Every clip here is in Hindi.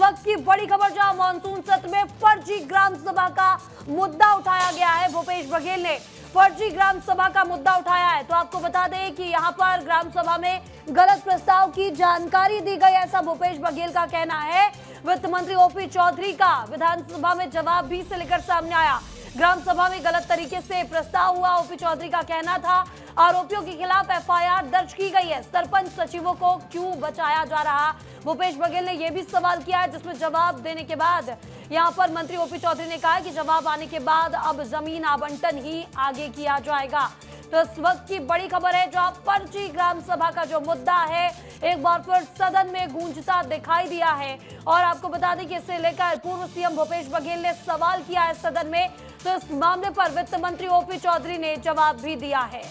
वक्त की बड़ी खबर, जहां मानसून सत्र में फर्जी ग्राम सभा का मुद्दा उठाया गया है। भूपेश बघेल ने फर्जी ग्राम सभा का मुद्दा उठाया है। तो आपको बता दें कि यहां पर ग्राम सभा में गलत प्रस्ताव की जानकारी दी गई, ऐसा भूपेश बघेल का कहना है। वित्त मंत्री ओपी चौधरी का विधानसभा में जवाब भी से लेकर सामने आया। ग्राम सभा में गलत तरीके से प्रस्ताव हुआ, ओपी चौधरी का कहना था। आरोपियों के खिलाफ एफआईआर दर्ज की गई है। सरपंच सचिवों को क्यों बचाया जा रहा, भूपेश बघेल ने यह भी सवाल किया है, जिसमें जवाब देने के बाद यहां पर मंत्री ओपी चौधरी ने कहा कि जवाब आने के बाद अब जमीन आवंटन ही आगे किया जाएगा। तो इस वक्त की बड़ी खबर है, जहां फर्जी ग्राम सभा का जो मुद्दा है एक बार फिर सदन में गूंजता दिखाई दिया है। और आपको बता दें कि इसे लेकर पूर्व सीएम भूपेश बघेल ने सवाल किया है सदन में। तो इस मामले पर वित्त मंत्री ओपी चौधरी ने जवाब भी दिया है।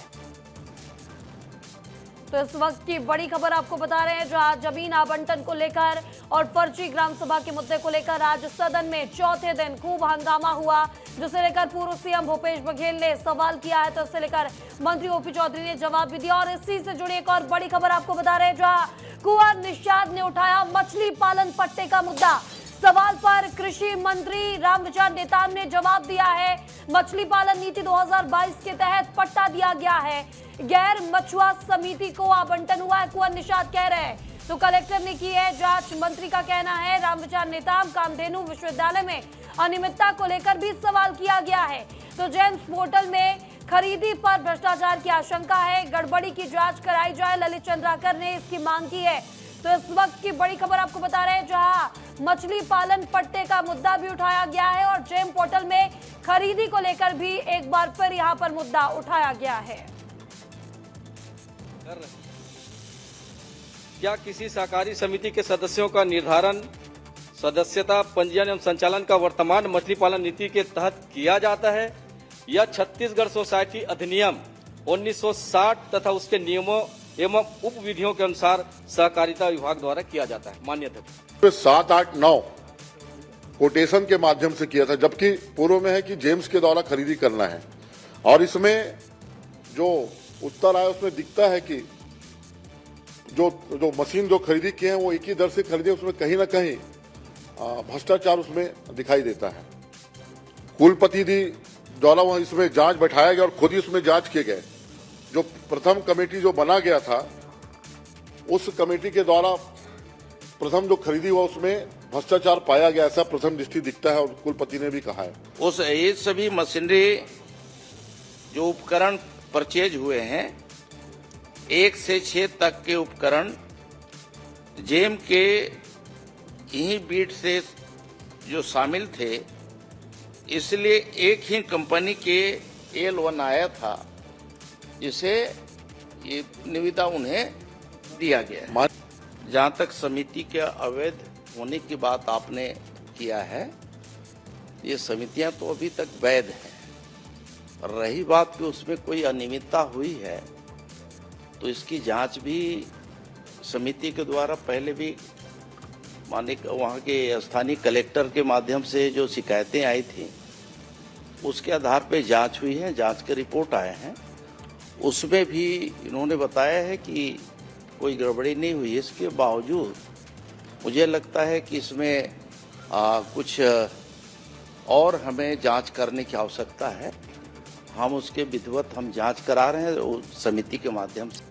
तो इस वक्त की बड़ी खबर आपको बता रहे हैं, जहां जमीन आवंटन को लेकर और फर्जी ग्राम सभा के मुद्दे को लेकर आज सदन में चौथे दिन खूब हंगामा हुआ, जिसे लेकर पूर्व सीएम भूपेश बघेल ने सवाल किया है। तो इससे लेकर मंत्री ओपी चौधरी ने जवाब भी दिया। और इसी से जुड़ी एक और बड़ी खबर आपको बता रहे हैं, जहां कुंवर निषाद ने उठाया मछली पालन पट्टे का मुद्दा। सवाल पर कृषि मंत्री रामविचार नेताम ने जवाब दिया है। मछली पालन नीति 2022 के तहत पट्टा दिया गया है, गैर मछुआ समिति को आवंटन हुआ है, कुंवर निषाद कह रहे हैं। तो कलेक्टर ने की है जांच, मंत्री का कहना है। रामविचार नेताम कामधेनु विश्वविद्यालय में अनियमितता को लेकर भी सवाल किया गया है। तो जेम्स पोर्टल में खरीदी पर भ्रष्टाचार की आशंका है, गड़बड़ी की जांच कराई जाए, ललित चंद्राकर ने इसकी मांग की है। तो इस वक्त की बड़ी खबर आपको बता रहे हैं, जहां मछली पालन पट्टे का मुद्दा भी उठाया गया है और जेम पोर्टल में खरीदी को लेकर भी एक बार फिर यहां पर मुद्दा उठाया गया है। क्या किसी सहकारी समिति के सदस्यों का निर्धारण सदस्यता पंजीयन एवं संचालन का वर्तमान मछली पालन नीति के तहत किया जाता है या छत्तीसगढ़ सोसाइटी अधिनियम 1960 तथा उसके नियमों एवं उप विधियों के अनुसार सहकारिता विभाग द्वारा किया जाता है? मान्यता 7, 8, 9 कोटेशन के माध्यम से किया था, जबकि पूर्व में है कि जेम्स के द्वारा खरीदी करना है। और इसमें जो उत्तर आया उसमें दिखता है कि जो मशीन जो खरीदी किए हैं वो एक ही दर से खरीदे, उसमें कहीं ना कहीं भ्रष्टाचार उसमें दिखाई देता है। कुलपति जी द्वारा वह इसमें जांच बैठाया गया और खुद ही उसमें जांच किए गए। जो प्रथम कमेटी जो बना गया था, उस कमेटी के द्वारा प्रथम जो खरीदी हुआ उसमें भ्रष्टाचार पाया गया, ऐसा प्रथम दृष्टि दिखता है और कुलपति ने भी कहा है। उस ये सभी मशीनरी जो उपकरण परचेज हुए हैं, 1 से 6 तक के उपकरण जेम के यही बीट से जो शामिल थे, इसलिए एक ही कंपनी के L1 आया था, जिसे ये निविदा उन्हें दिया गया। जहाँ तक समिति के अवैध होने की बात आपने किया है, ये समितियां तो अभी तक वैध हैं। रही बात कि उसमें कोई अनियमितता हुई है, तो इसकी जांच भी समिति के द्वारा पहले भी माने वहाँ के स्थानीय कलेक्टर के माध्यम से जो शिकायतें आई थी, उसके आधार पर जांच हुई है। जांच के रिपोर्ट आए हैं, उसमें भी इन्होंने बताया है कि कोई गड़बड़ी नहीं हुई। इसके बावजूद मुझे लगता है कि इसमें कुछ और हमें जांच करने की आवश्यकता है। हम उसके विधिवत हम जांच करा रहे हैं समिति के माध्यम से।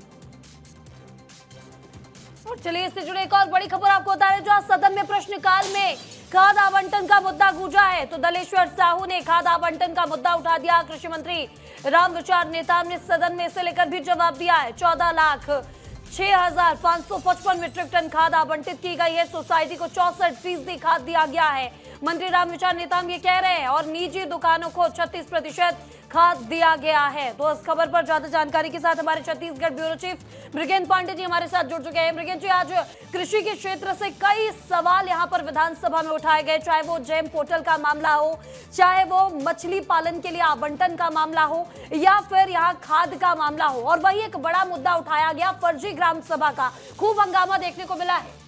और चलिए इससे जुड़े एक और बड़ी खबर आपको बता रहे, जो सदन में प्रश्नकाल में खाद आवंटन का मुद्दा गूंजा है। तो दलेश्वर साहू ने खाद आवंटन का मुद्दा उठा दिया। कृषि मंत्री रामविचार नेताम ने सदन में इसे लेकर भी जवाब दिया है। 14,06,555 मीट्रिक टन खाद आवंटित की गई है। सोसाइटी को 64% खाद दिया गया है। मंत्री रामविचार नेताम ये कह रहे हैं, और निजी दुकानों को 36% खाद दिया गया है। तो इस खबर पर ज्यादा जानकारी के साथ हमारे छत्तीसगढ़ ब्यूरो चीफ मृगेंद्र पांडे जी हमारे साथ जुड़ चुके हैं। मृगेंद्र जी, आज कृषि के क्षेत्र से कई सवाल यहां पर विधानसभा में उठाए गए, चाहे वो जेम पोर्टल का मामला हो, चाहे वो मछली पालन के लिए आवंटन का मामला हो, या फिर यहाँ खाद का मामला हो। और वही एक बड़ा मुद्दा उठाया गया फर्जी ग्राम सभा का। खूब हंगामा देखने को मिला है।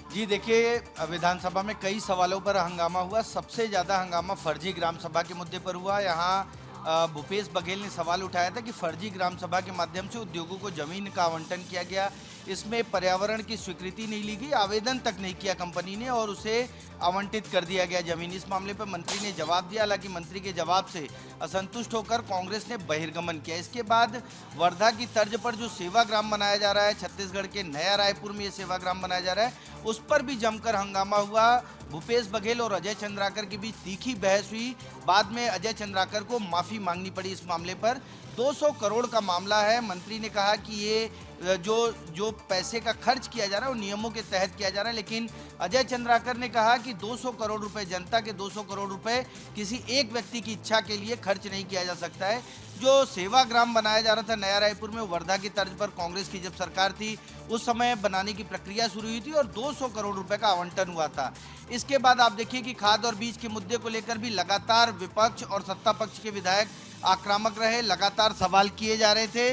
जी देखिए, विधानसभा में कई सवालों पर हंगामा हुआ। सबसे ज़्यादा हंगामा फर्जी ग्राम सभा के मुद्दे पर हुआ। यहाँ भूपेश बघेल ने सवाल उठाया था कि फर्जी ग्राम सभा के माध्यम से उद्योगों को जमीन का आवंटन किया गया, इसमें पर्यावरण की स्वीकृति नहीं ली गई, आवेदन तक नहीं किया कंपनी ने और उसे आवंटित कर दिया गया जमीन। इस मामले पर मंत्री ने जवाब दिया, हालांकि मंत्री के जवाब से असंतुष्ट होकर कांग्रेस ने बहिर्गमन किया। इसके बाद वर्धा की तर्ज पर जो सेवाग्राम बनाया जा रहा है, छत्तीसगढ़ के नया रायपुर में ये सेवाग्राम बनाया जा रहा है, उस पर भी जमकर हंगामा हुआ। भूपेश बघेल और अजय चंद्राकर के बीच तीखी बहस हुई। बाद में अजय चंद्राकर को माफी मांगनी पड़ी इस मामले पर। 200 करोड़ का मामला है। मंत्री ने कहा कि ये जो पैसे का खर्च किया जा रहा है वो नियमों के तहत किया जा रहा है, लेकिन अजय चंद्राकर ने कहा कि 200 करोड़ रुपए, जनता के 200 करोड़ रुपए किसी एक व्यक्ति की इच्छा के लिए खर्च नहीं किया जा सकता है। जो सेवाग्राम बनाया जा रहा था नया रायपुर में, वर्धा की तर्ज पर कांग्रेस की जब सरकार थी उस समय बनाने की प्रक्रिया शुरू हुई थी और 200 करोड़ रुपए का आवंटन हुआ था। इसके बाद आप देखिए कि खाद और बीज के मुद्दे को लेकर भी लगातार विपक्ष और सत्ता पक्ष के विधायक आक्रामक रहे, लगातार सवाल किए जा रहे थे।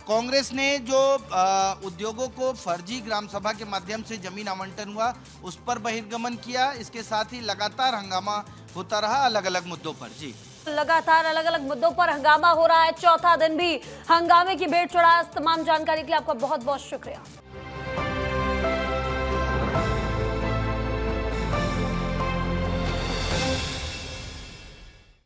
कांग्रेस ने जो उद्योगों को फर्जी ग्राम सभा के माध्यम से जमीन आवंटन हुआ उस पर बहिर्गमन किया। इसके साथ ही लगातार हंगामा होता रहा अलग अलग मुद्दों पर। जी, लगातार अलग अलग मुद्दों पर हंगामा हो रहा है, चौथा दिन भी हंगामे की भेंट चढ़ा। तमाम जानकारी के लिए आपका बहुत बहुत शुक्रिया।